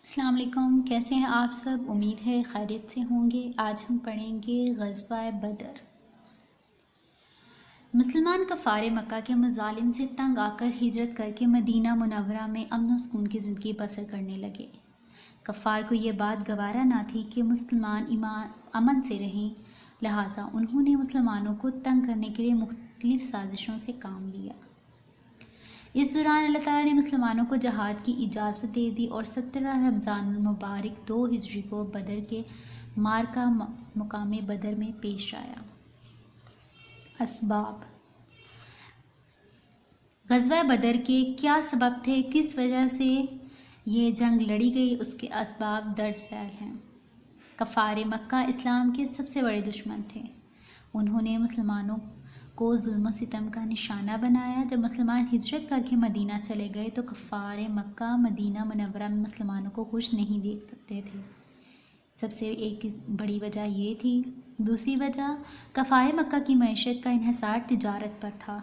السلام علیکم، کیسے ہیں آپ سب؟ امید ہے خیریت سے ہوں گے۔ آج ہم پڑھیں گے غزوہ بدر۔ مسلمان کفار مکہ کے مظالم سے تنگ آ کر ہجرت کر کے مدینہ منورہ میں امن و سکون کی زندگی بسر کرنے لگے۔ کفار کو یہ بات گوارا نہ تھی کہ مسلمان امن سے رہیں، لہٰذا انہوں نے مسلمانوں کو تنگ کرنے کے لیے مختلف سازشوں سے کام لیا۔ اس دوران اللہ تعالیٰ نے مسلمانوں کو جہاد کی اجازت دے دی اور 17 رمضان المبارک 2 ہجری کو بدر کے معرکہ مقام بدر میں پیش آیا۔ اسباب: غزوہ بدر کے کیا سبب تھے؟ کس وجہ سے یہ جنگ لڑی گئی؟ اس کے اسباب درج ذیل ہیں۔ کفار مکہ اسلام کے سب سے بڑے دشمن تھے۔ انہوں نے مسلمانوں کو ظلم و ستم کا نشانہ بنایا۔ جب مسلمان ہجرت کر کے مدینہ چلے گئے تو کفار مکہ مدینہ منورہ میں مسلمانوں کو خوش نہیں دیکھ سکتے تھے۔ سب سے ایک بڑی وجہ یہ تھی۔ دوسری وجہ، کفار مکہ کی معیشت کا انحصار تجارت پر تھا،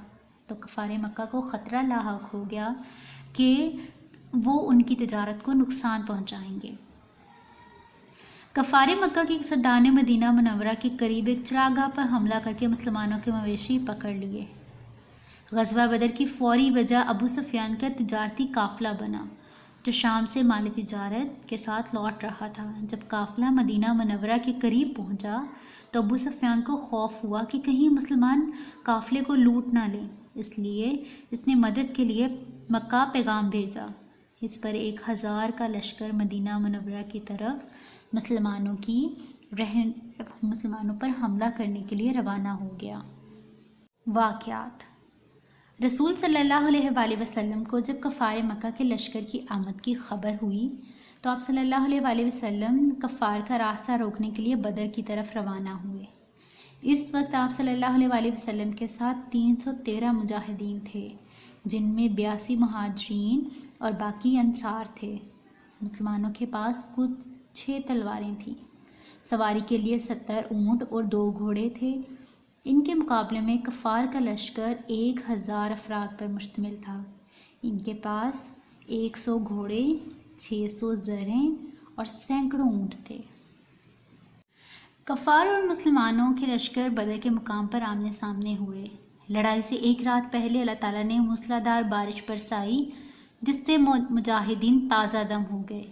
تو کفار مکہ کو خطرہ لاحق ہو گیا کہ وہ ان کی تجارت کو نقصان پہنچائیں گے۔ کفار مکہ کے سرداروں نے مدینہ منورہ کے قریب ایک چراگاہ پر حملہ کر کے مسلمانوں کے مویشی پکڑ لیے۔ غزوہ بدر کی فوری وجہ ابو سفیان کا تجارتی قافلہ بنا، جو شام سے مال تجارت کے ساتھ لوٹ رہا تھا۔ جب قافلہ مدینہ منورہ کے قریب پہنچا تو ابو سفیان کو خوف ہوا کہ کہیں مسلمان قافلے کو لوٹ نہ لیں، اس لیے اس نے مدد کے لیے مکہ پیغام بھیجا۔ اس پر 1000 کا لشکر مدینہ منورہ کی طرف مسلمانوں پر حملہ کرنے کے لیے روانہ ہو گیا۔ واقعات: رسول صلی اللہ علیہ وآلہ وسلم کو جب کفار مکہ کے لشکر کی آمد کی خبر ہوئی تو آپ صلی اللہ علیہ وآلہ وسلم کفار کا راستہ روکنے کے لیے بدر کی طرف روانہ ہوئے۔ اس وقت آپ صلی اللہ علیہ وآلہ وسلم کے ساتھ 313 مجاہدین تھے، جن میں 82 مہاجرین اور باقی انصار تھے۔ مسلمانوں کے پاس کل 6 تلواریں تھیں۔ سواری کے لیے 70 اونٹ اور 2 گھوڑے تھے۔ ان کے مقابلے میں کفار کا لشکر 1000 افراد پر مشتمل تھا۔ ان کے پاس 100 گھوڑے، 600 زرہیں اور سینکڑوں اونٹ تھے۔ کفار اور مسلمانوں کے لشکر بدر کے مقام پر آمنے سامنے ہوئے۔ لڑائی سے ایک رات پہلے اللہ تعالیٰ نے موسلادھار بارش برسائی، جس سے مجاہدین تازہ دم ہو گئے۔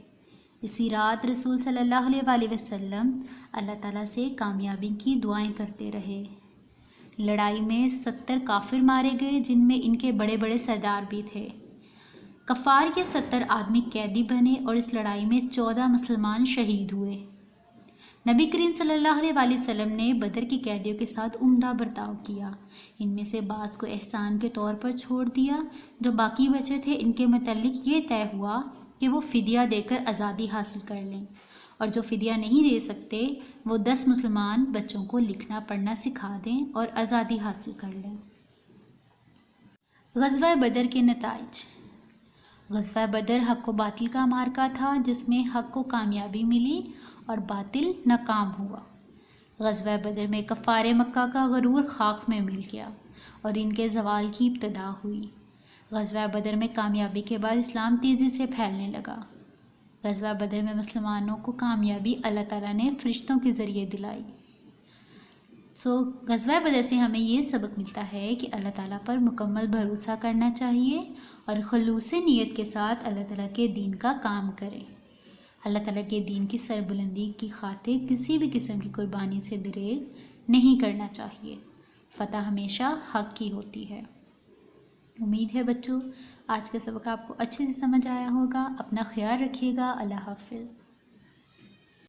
اسی رات رسول صلی اللہ علیہ وآلہ وسلم اللہ تعالیٰ سے کامیابی کی دعائیں کرتے رہے۔ لڑائی میں 70 کافر مارے گئے، جن میں ان کے بڑے بڑے سردار بھی تھے۔ کفار کے 70 آدمی قیدی بنے اور اس لڑائی میں 14 مسلمان شہید ہوئے۔ نبی کریم صلی اللہ علیہ وآلہ وسلم نے بدر کی قیدیوں کے ساتھ عمدہ برتاؤ کیا۔ ان میں سے بعض کو احسان کے طور پر چھوڑ دیا۔ جو باقی بچے تھے ان کے متعلق یہ طے ہوا کہ وہ فدیہ دے کر آزادی حاصل کر لیں، اور جو فدیہ نہیں دے سکتے وہ 10 مسلمان بچوں کو لکھنا پڑھنا سکھا دیں اور آزادی حاصل کر لیں۔ غزوہ بدر کے نتائج: غزوہ بدر حق و باطل کا معرکہ تھا، جس میں حق کو کامیابی ملی اور باطل ناکام ہوا۔ غزوہ بدر میں کفار مکہ کا غرور خاک میں مل گیا اور ان کے زوال کی ابتدا ہوئی۔ غزوہ بدر میں کامیابی کے بعد اسلام تیزی سے پھیلنے لگا۔ غزوہ بدر میں مسلمانوں کو کامیابی اللہ تعالیٰ نے فرشتوں کے ذریعے دلائی۔ غزوہ بدر سے ہمیں یہ سبق ملتا ہے کہ اللہ تعالیٰ پر مکمل بھروسہ کرنا چاہیے اور خلوص نیت کے ساتھ اللہ تعالیٰ کے دین کا کام کریں۔ اللہ تعالیٰ کے دین کی سربلندی کی خاطر کسی بھی قسم کی قربانی سے دریغ نہیں کرنا چاہیے۔ فتح ہمیشہ حق کی ہوتی ہے۔ امید ہے بچوں آج کا سبق آپ کو اچھے سے سمجھ آیا ہوگا۔ اپنا خیال رکھیے گا۔ اللہ حافظ۔